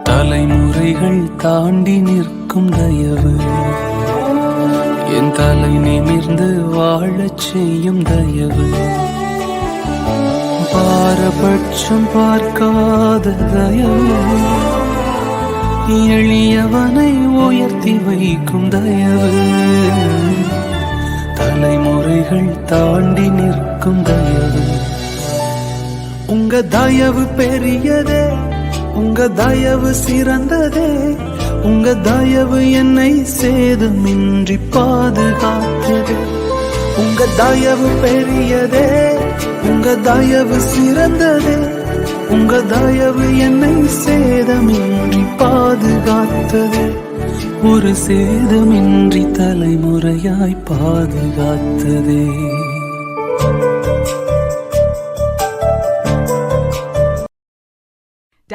தலைமுறைகள் தாண்டி நிற்கும் தயவு, என் தலை நிமிர்ந்து வாழச் செய்யும் தயவு, பாரபட்சம் பார்க்காத தயவு, எளியவனை உயர்த்தி வைக்கும் தயவு, தலைமுறைகள் தாண்டி நிற்கும் தயவு. உங்க தயவு பெரியதே, உங்க தயவு சிறந்ததே, உங்க தயவு என்னை சேதமின்றி பாதுகாத்தது. உங்க தயவு பெரியதே, உங்க தயவு சிறந்ததே, உங்க தயவு என்னை சேதமின்றி பாதுகாத்தது. ஒரு சேதமின்றி தலைமுறையாய் பாதுகாத்ததே.